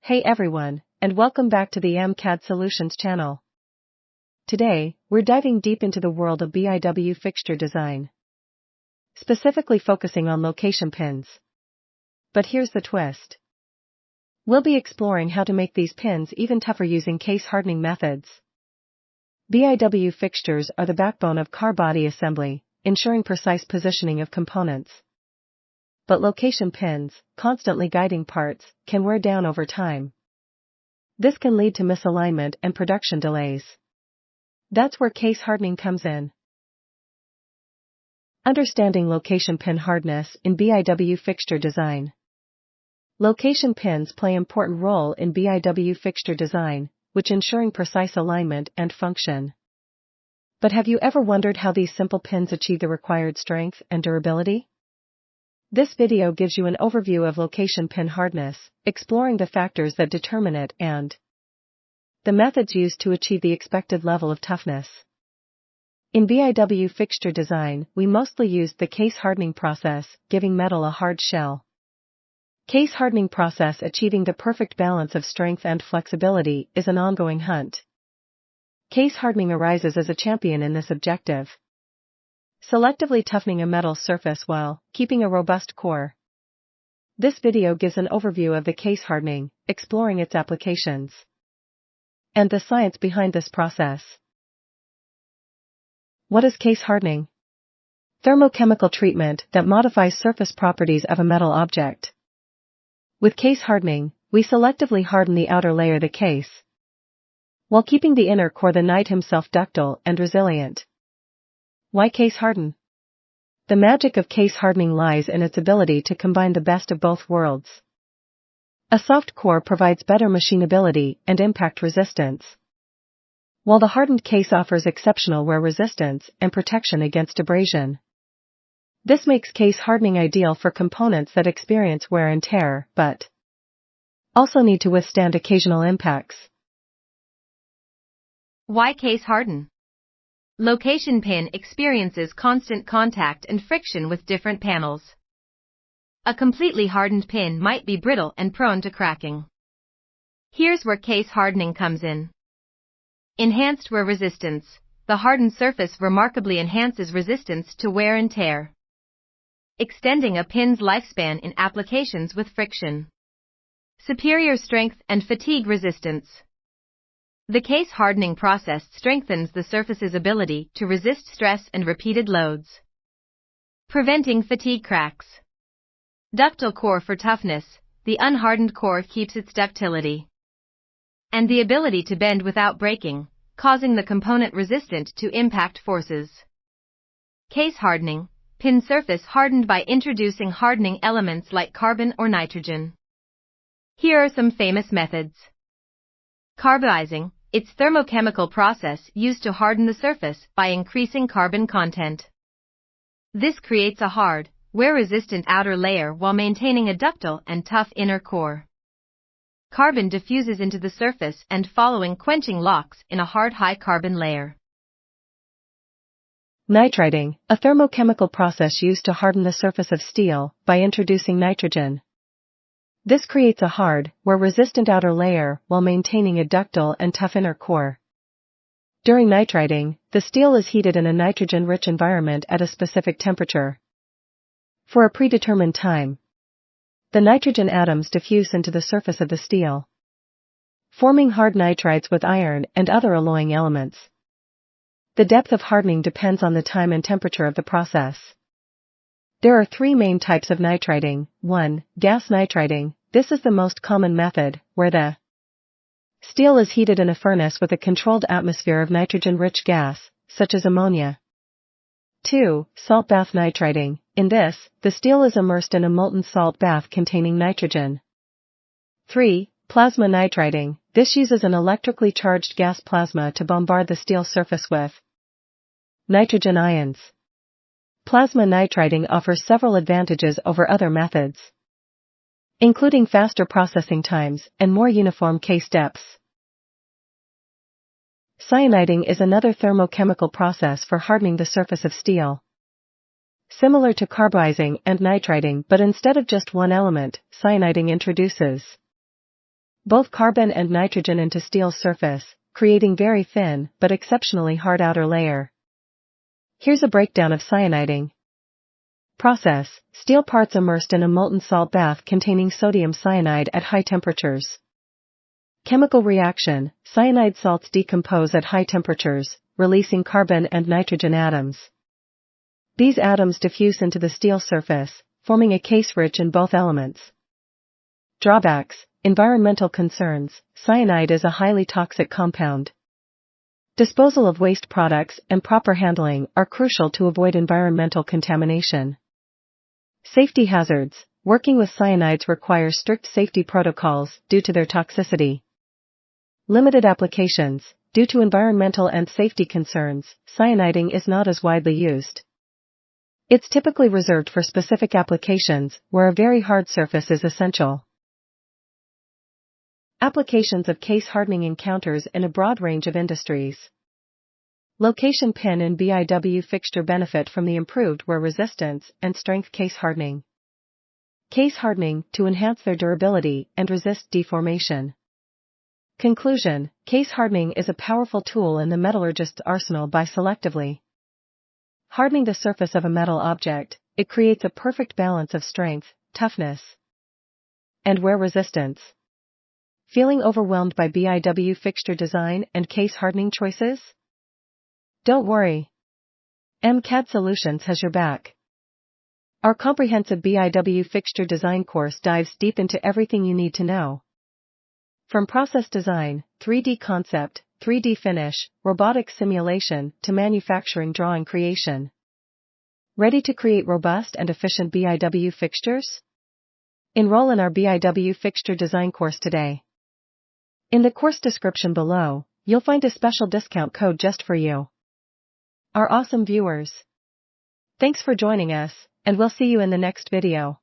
Hey everyone, and welcome back to the MCAD Solutions channel. Today, we're diving deep into the world of BIW fixture design, specifically focusing on location pins. But here's the twist. We'll be exploring how to make these pins even tougher using case hardening methods. BIW fixtures are the backbone of car body assembly, ensuring precise positioning of components. But location pins, constantly guiding parts, can wear down over time. This can lead to misalignment and production delays. That's where case hardening comes in. Understanding location pin hardness in BIW fixture design. Location pins play an important role in BIW fixture design, which ensuring precise alignment and function. But have you ever wondered how these simple pins achieve the required strength and durability? This video gives you an overview of location pin hardness, exploring the factors that determine it and the methods used to achieve the expected level of toughness. In BIW fixture design, we mostly used the case hardening process, giving metal a hard shell. Case hardening process achieving the perfect balance of strength and flexibility is an ongoing hunt. Case hardening arises as a champion in this objective, selectively toughening a metal surface while keeping a robust core. This video gives an overview of the case hardening, exploring its applications and the science behind this process. What is case hardening? Thermochemical treatment that modifies surface properties of a metal object. With case hardening, we selectively harden the outer layer, the case, while keeping the inner core, the knight himself, ductile and resilient. Why case harden? The magic of case hardening lies in its ability to combine the best of both worlds. A soft core provides better machinability and impact resistance, while the hardened case offers exceptional wear resistance and protection against abrasion. This makes case hardening ideal for components that experience wear and tear, but also need to withstand occasional impacts. Why case harden? Location pin experiences constant contact and friction with different panels. A completely hardened pin might be brittle and prone to cracking. Here's where case hardening comes in. Enhanced wear resistance. The hardened surface remarkably enhances resistance to wear and tear, extending a pin's lifespan in applications with friction. Superior strength and fatigue resistance. The case hardening process strengthens the surface's ability to resist stress and repeated loads, preventing fatigue cracks. Ductile core for toughness. The unhardened core keeps its ductility and the ability to bend without breaking, causing the component resistant to impact forces. Case hardening. Pin surface hardened by introducing hardening elements like carbon or nitrogen. Here are some famous methods. Carbonizing. It's thermochemical process used to harden the surface by increasing carbon content. This creates a hard, wear-resistant outer layer while maintaining a ductile and tough inner core. Carbon diffuses into the surface and following quenching locks in a hard high-carbon layer. Nitriding, a thermochemical process used to harden the surface of steel by introducing nitrogen. This creates a hard, wear-resistant outer layer while maintaining a ductile and tough inner core. During nitriding, the steel is heated in a nitrogen-rich environment at a specific temperature for a predetermined time. The nitrogen atoms diffuse into the surface of the steel, forming hard nitrides with iron and other alloying elements. The depth of hardening depends on the time and temperature of the process. There are three main types of nitriding. 1. Gas nitriding. This is the most common method, where the steel is heated in a furnace with a controlled atmosphere of nitrogen-rich gas, such as ammonia. 2. Salt bath nitriding. In this, the steel is immersed in a molten salt bath containing nitrogen. 3. Plasma nitriding. This uses an electrically charged gas plasma to bombard the steel surface with nitrogen ions. Plasma nitriding offers several advantages over other methods, including faster processing times and more uniform case depths. Cyaniding is another thermochemical process for hardening the surface of steel. Similar to carbonizing and nitriding, but instead of just one element, cyaniding introduces both carbon and nitrogen into steel surface, creating very thin but exceptionally hard outer layer. Here's a breakdown of cyaniding. Process: steel parts immersed in a molten salt bath containing sodium cyanide at high temperatures. Chemical reaction: cyanide salts decompose at high temperatures, releasing carbon and nitrogen atoms. These atoms diffuse into the steel surface, forming a case rich in both elements. Drawbacks: environmental concerns: cyanide is a highly toxic compound. Disposal of waste products and proper handling are crucial to avoid environmental contamination. Safety hazards: working with cyanides requires strict safety protocols due to their toxicity. Limited applications: due to environmental and safety concerns, cyaniding is not as widely used. It's typically reserved for specific applications where a very hard surface is essential. Applications of case hardening encounters in a broad range of industries. Location pin and BIW fixture benefit from the improved wear resistance and strength case hardening. Case hardening to enhance their durability and resist deformation. Conclusion: case hardening is a powerful tool in the metallurgist's arsenal by selectively hardening the surface of a metal object. It creates a perfect balance of strength, toughness, and wear resistance. Feeling overwhelmed by BIW fixture design and case hardening choices? Don't worry. MCAD Solutions has your back. Our comprehensive BIW fixture design course dives deep into everything you need to know. From process design, 3D concept, 3D finish, robotics simulation, to manufacturing drawing creation. Ready to create robust and efficient BIW fixtures? Enroll in our BIW fixture design course today. In the course description below, you'll find a special discount code just for you. Our awesome viewers. Thanks for joining us, and we'll see you in the next video.